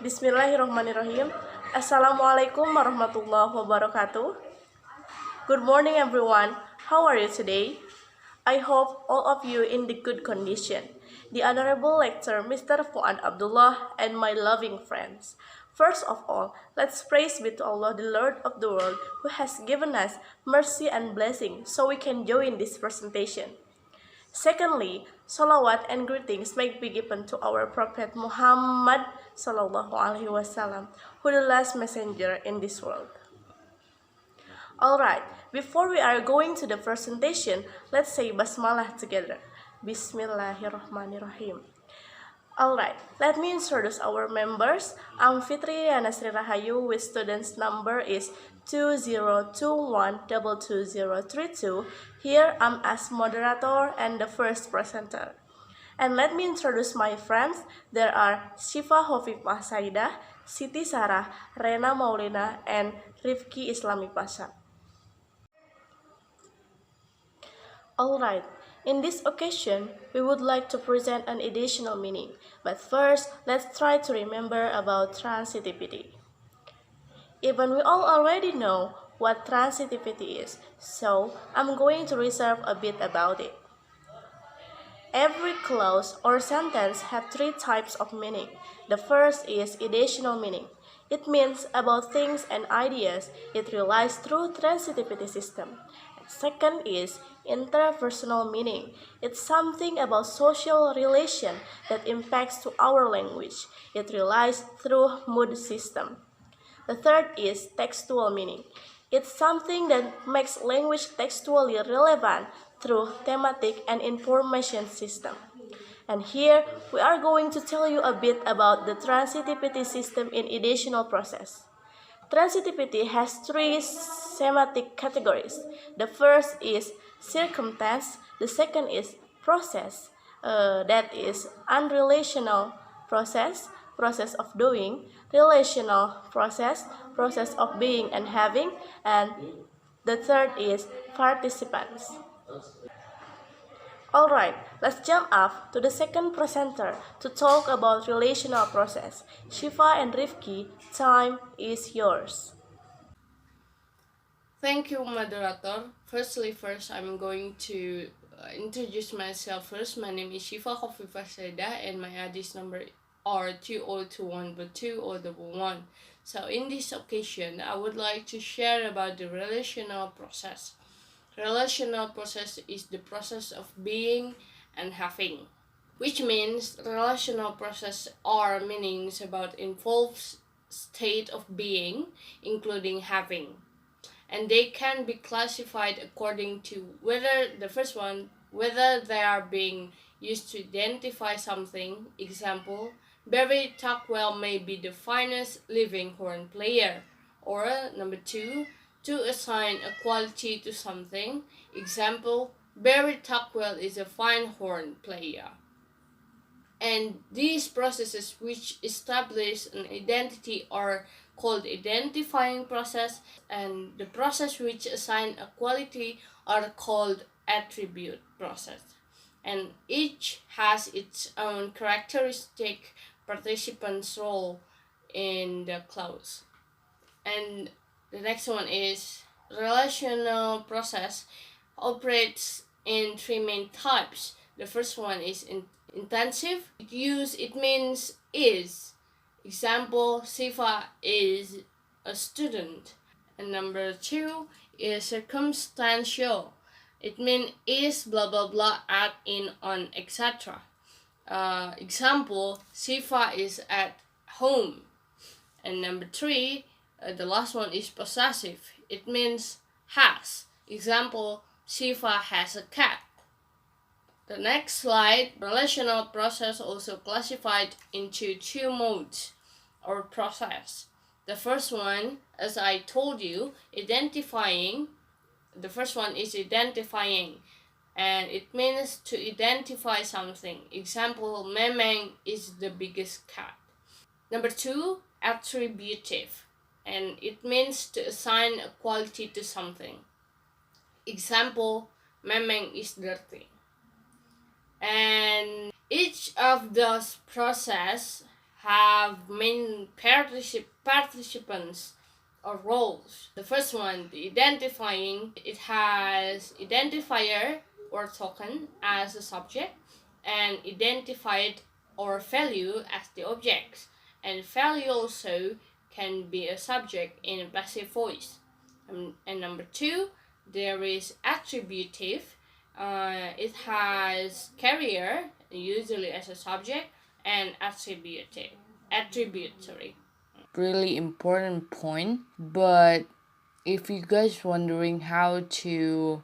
Bismillahirrahmanirrahim. Assalamualaikum warahmatullahi wabarakatuh. Good morning, everyone. How are you today? I hope all of you in the good condition. The Honorable Lecturer, Mr. Fuad Abdullah, and my loving friends. First of all, let's praise be to Allah, the Lord of the world, who has given us mercy and blessing so we can join this presentation. Secondly, salawat and greetings may be given to our Prophet Muhammad sallallahu alaihi wasallam, who the last messenger in this world. Alright, before we are going to the presentation, let's say basmalah together. Bismillahirrahmanirrahim. Alright, let me introduce our members. I'm Fitriana Sri Rahayu, with students number is 2021222032. Here I'm as moderator and the first presenter. And let me introduce my friends. There are Syifa, Khofifah, Saidah, Siti Sarah, Rena Maulina, and Rifki Islami Pasha. Alright, in this occasion, we would like to present an additional meaning. But first, let's try to remember about transitivity. Even we all already know what transitivity is, so I'm going to reserve a bit about it. Every clause or sentence has three types of meaning. The first is ideational meaning. It means about things and ideas. It relies through transitivity system. Second is interpersonal meaning. It's something about social relation that impacts to our language. It relies through mood system. The third is textual meaning. It's something that makes language textually relevant through thematic and information system. And here we are going to tell you a bit about the transitivity system in ideational process. Transitivity has three semantic categories. The first is circumstance, the second is process, that is unrelational process, process of doing, relational process, process of being and having, and the third is participants. Alright, let's jump up to the second presenter to talk about relational process. Syifa and Rifki, time is yours. Thank you, moderator. First, I'm going to introduce myself first. My name is Syifa Khofifah Saidah, and my IDs number are 2021-2011. So, in this occasion, I would like to share about the relational process. Relational process is the process of being and having, which means relational process are meanings about involves state of being, including having. And they can be classified according to whether they are being used to identify something. Example, Barry Tuckwell may be the finest living horn player. Or number 2, to assign a quality to something. Example, Barry Tuckwell is a fine horn player. And these processes which establish an identity are called identifying process, and the process which assign a quality are called attribute process. And each has its own characteristic participant's role in the clause. And the next one is relational process operates in three main types. The first one is intensive. It means is. Example, Syifa is a student. And number 2 is circumstantial. It means is blah blah blah, at, in, on, etc. Example, Syifa is at home. And number 3, the last one is possessive. It means has. Example, Syifa has a cat. The next slide, relational process also classified into 2 modes or process. The first one, as I told you, identifying. The first one is identifying, and it means to identify something. Example, Memeng is the biggest cat. Number 2, attributive, and it means to assign a quality to something. Example, Memeng is dirty. And each of those process have main participants or roles. The first one, the identifying, it has identifier or token as a subject and identified or value as the object. And value also can be a subject in a passive voice. And number two, there is attributive. It has carrier, usually as a subject, and attributory. Really important point, but if you guys wondering how to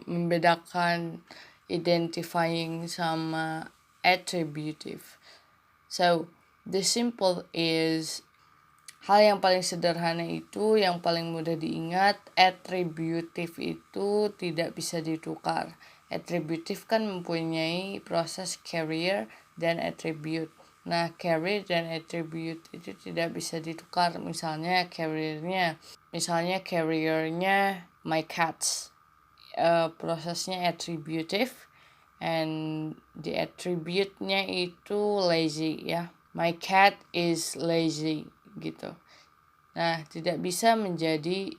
membedakan identifying sama attributive, so the simple is hal yang paling sederhana itu, yang paling mudah diingat, attributive itu tidak bisa ditukar. Attributive kan mempunyai proses carrier dan attribute. Nah, carrier dan attribute itu tidak bisa ditukar. Misalnya carriernya my cats. Prosesnya attributive and the attribute-nya itu lazy ya. My cat is lazy gitu. Nah, tidak bisa menjadi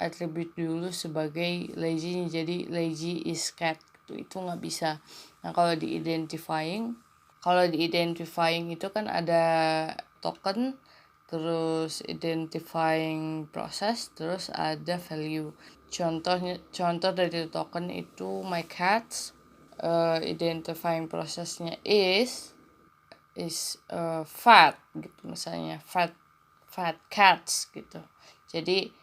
attribute dulu sebagai lazy jadi lazy is cat gitu. Itu nggak bisa. Nah, kalau di identifying itu kan ada token, terus identifying process, terus ada value. Contoh dari token itu my cats, identifying processnya is fat gitu, misalnya fat cats gitu. Jadi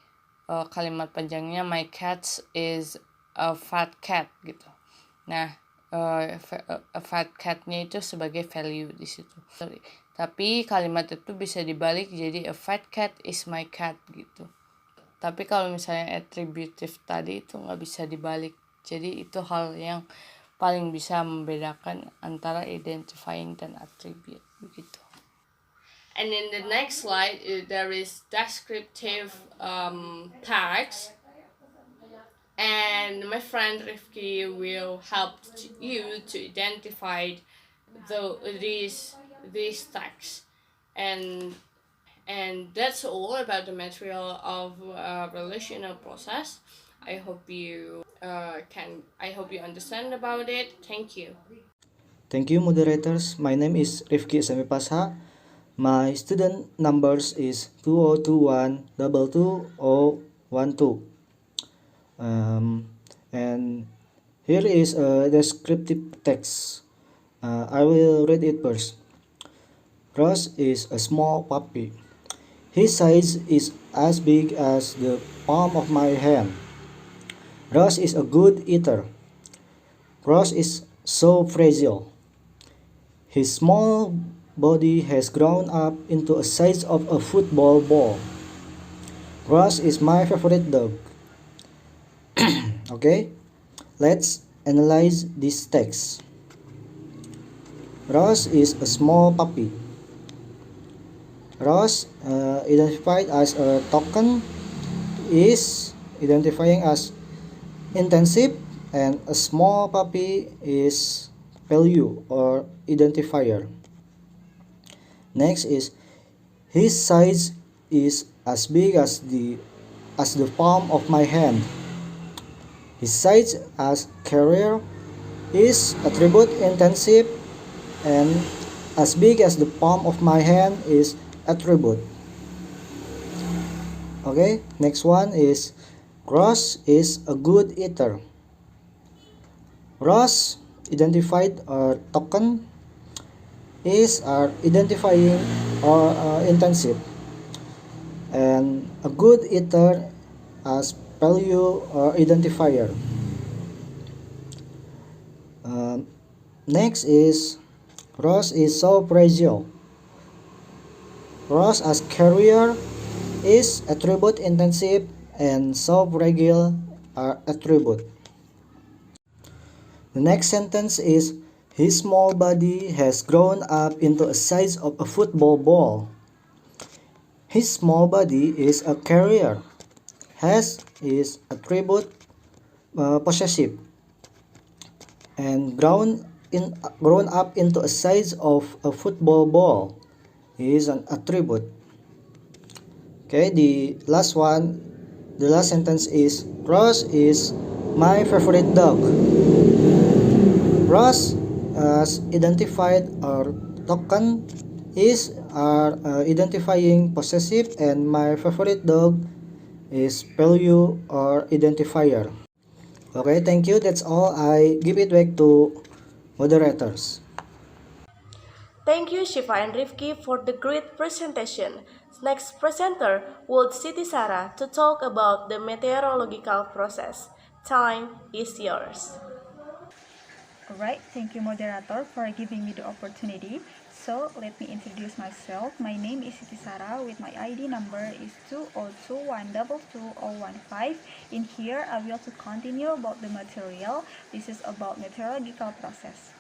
kalimat panjangnya my cats is a fat cat gitu. Nah, a fat catnya itu sebagai value di situ. Tapi kalimat itu bisa dibalik jadi a fat cat is my cat gitu. Tapi kalau misalnya attributive tadi itu nggak bisa dibalik. Jadi itu hal yang paling bisa membedakan antara identifying dan attribute begitu. And in the next slide, there is descriptive tags. And my friend Rifki will help you to identify these tags. And that's all about the material of relational process. I hope you understand about it. Thank you. Thank you, moderators. My name is Rifki Pasha. My student numbers is 2021-22012. And here is a descriptive text. I will read it first. Ross is a small puppy. His size is as big as the palm of my hand. Ross is a good eater. Ross is so fragile. His small body has grown up into a size of a football ball. Ross is my favorite dog. Okay, let's analyze this text. Ross is a small puppy. Ross, identified as a token, is identifying as intensive, and a small puppy is value or identifier. Next is his size is as big as the palm of my hand. His size as carrier is attribute intensive, and as big as the palm of my hand is attribute. Okay, next one is Ross is a good eater. Ross, identified or token, is identifying or intensive, and a good eater as value or identifier. Next is Ross is so fragile. Ross as carrier is attribute intensive, and so fragile are attribute. The next sentence is his small body has grown up into a size of a football ball. His small body is a carrier. Has is attribute possessive, and grown grown up into a size of a football ball is an attribute. Okay, the last sentence is Ross is my favorite dog. Ross as identified or token is are identifying possessive, and my favorite dog is value or identifier. Okay, thank you. That's all. I give it back to moderators. Thank you, Syifa and Rifki, for the great presentation. Next presenter would Siti Sarah to talk about the meteorological process. Time is yours. Alright, thank you moderator for giving me the opportunity. So let me introduce myself. My name is Siti Sarah with my ID number is 202122015. In here I will to continue about the material. This is about meteorological process.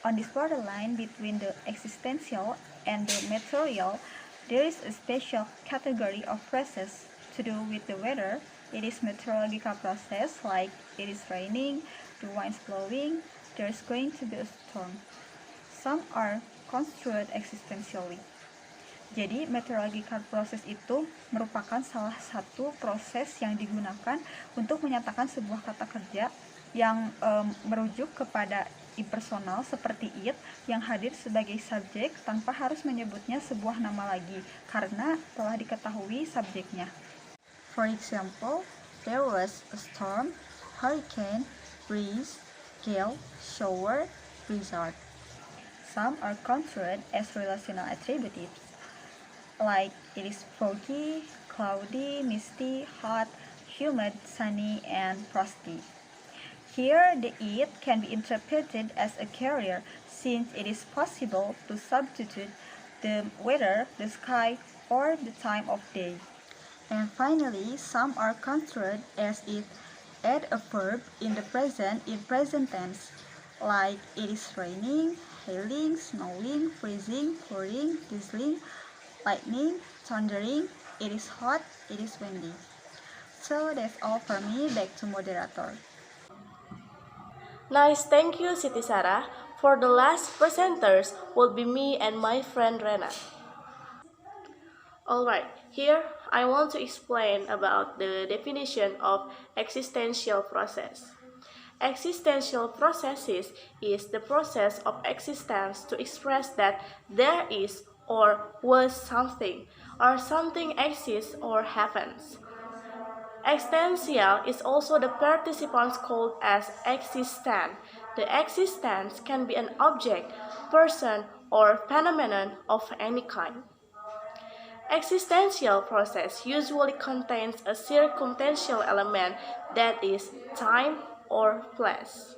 On this borderline between the existential and the material, there is a special category of process to do with the weather. It is meteorological process like it is raining, the wind's blowing, there's going to be a storm. Some are construed existentially. Jadi meteorological process itu merupakan salah satu proses yang digunakan untuk menyatakan sebuah kata kerja yang merujuk kepada impersonal seperti it yang hadir sebagai subjek tanpa harus menyebutnya sebuah nama lagi karena telah diketahui subjeknya. For example, there was a storm, hurricane, breeze, gale, shower, blizzard. Some are construed as relational attributives, like it is foggy, cloudy, misty, hot, humid, sunny, and frosty. Here, the it can be interpreted as a carrier since it is possible to substitute the weather, the sky, or the time of day. And finally, some are construed as if add a verb in the present in present tense, like it is raining, hailing, snowing, freezing, pouring, drizzling, lightning, thundering, it is hot, it is windy. So that's all for me, back to moderator. Nice, thank you, Siti Sarah. For the last presenters will be me and my friend Rena. Alright, here I want to explain about the definition of existential process. Existential processes is the process of existence to express that there is or was something, or something exists or happens. Existential is also the participants called as existent. The existence can be an object, person, or phenomenon of any kind. Existential process usually contains a circumstantial element that is time or place.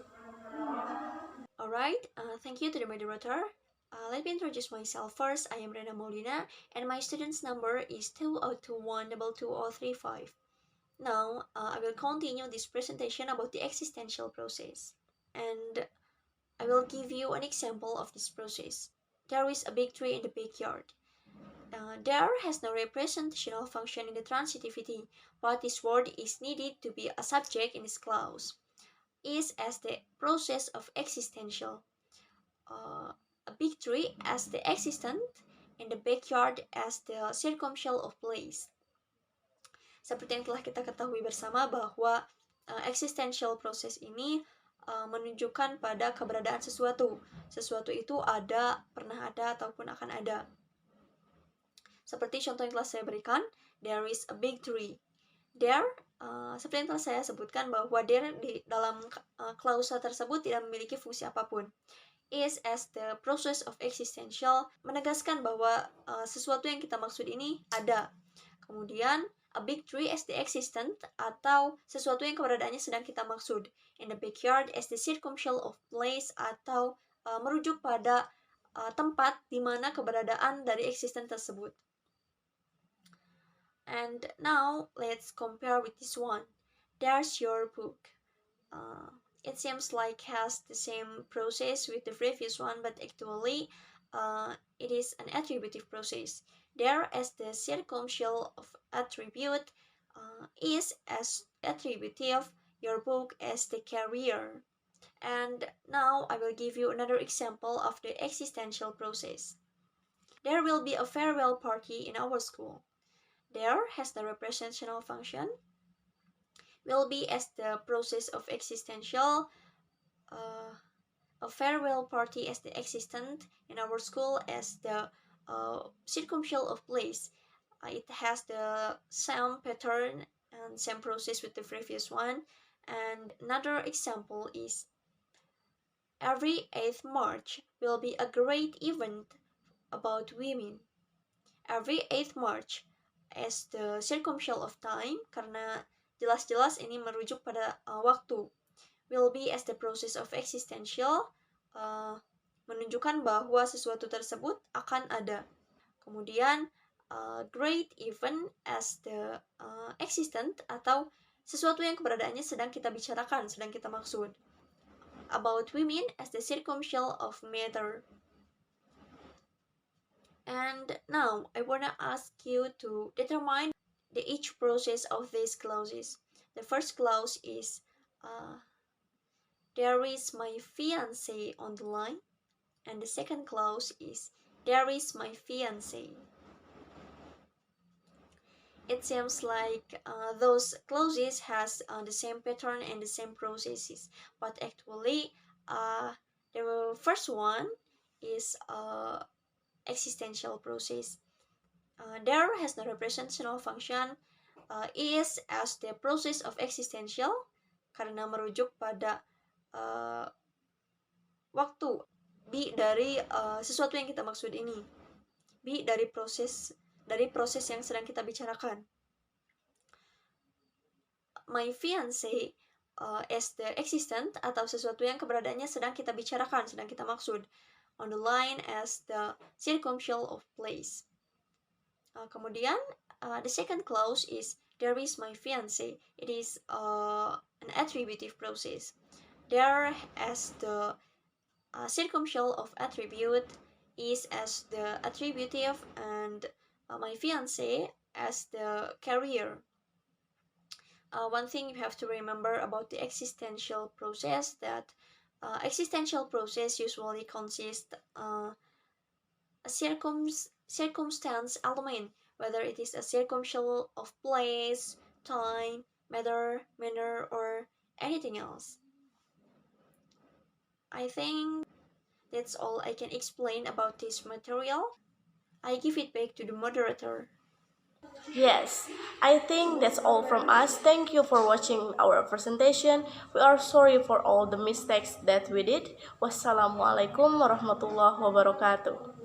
Alright, thank you to the moderator. Let me introduce myself first. I am Rena Maulina and my student's number is 2021222035. Now, I will continue this presentation about the existential process. And I will give you an example of this process. There is a big tree in the backyard. There has no representational function in the transitivity, but this word is needed to be a subject in this clause. Is as the process of existential. A big tree as the existent, in the backyard as the circumstantial of place. Seperti yang telah kita ketahui bersama bahwa existential process ini menunjukkan pada keberadaan sesuatu. Sesuatu itu ada, pernah ada, ataupun akan ada. Seperti contoh yang telah saya berikan, there is a big tree. There, seperti yang telah saya sebutkan bahwa there di dalam klausa tersebut tidak memiliki fungsi apapun. Is as the process of existential menegaskan bahwa sesuatu yang kita maksud ini ada. Kemudian, a big tree as the existent atau sesuatu yang keberadaannya sedang kita maksud. In the backyard as the circumstantial of place atau merujuk pada tempat di mana keberadaan dari existent tersebut. And now let's compare with this one. There's your book. It seems like has the same process with the previous one, but actually it is an attributive process. There as the circumstantial of attribute is as attributive, your book as the carrier. And now I will give you another example of the existential process. There will be a farewell party in our school. There has the representational function will be as the process of existential, a farewell party as the existent in our school as the circumstantial of place. It has the same pattern and same process with the previous one. And another example is every 8th March will be a great event about women. Every 8th March as the circumstantial of time, karena jelas-jelas ini merujuk pada waktu, will be as the process of existential, menunjukkan bahwa sesuatu tersebut akan ada. Kemudian great event as the existent atau sesuatu yang keberadaannya sedang kita bicarakan, sedang kita maksud. About women as the circumstantial of matter. And now I wanna ask you to determine each process of these clauses. The first clause is there is my fiancé on the line, and the second clause is there is my fiancé. It seems like those clauses has the same pattern and the same processes, but actually the first one is existential process. There has no representational function, is as the process of existential karena merujuk pada waktu. B dari sesuatu yang kita maksud ini. B dari proses yang sedang kita bicarakan. My fiancé as the existent atau sesuatu yang keberadaannya sedang kita bicarakan, sedang kita maksud. On the line as the circumstantial of place. Kemudian the second clause is there is my fiancé. It is an attributive process. There as the circumstantial of attribute is as the attributive and my fiancé as the carrier. One thing you have to remember about the existential process that existential process usually consists a circumstance element, whether it is a circumstantial of place, time, matter, manner, or anything else. I think that's all I can explain about this material. I give it back to the moderator. Yes, I think that's all from us. Thank you for watching our presentation. We are sorry for all the mistakes that we did. Wassalamualaikum warahmatullahi wabarakatuh.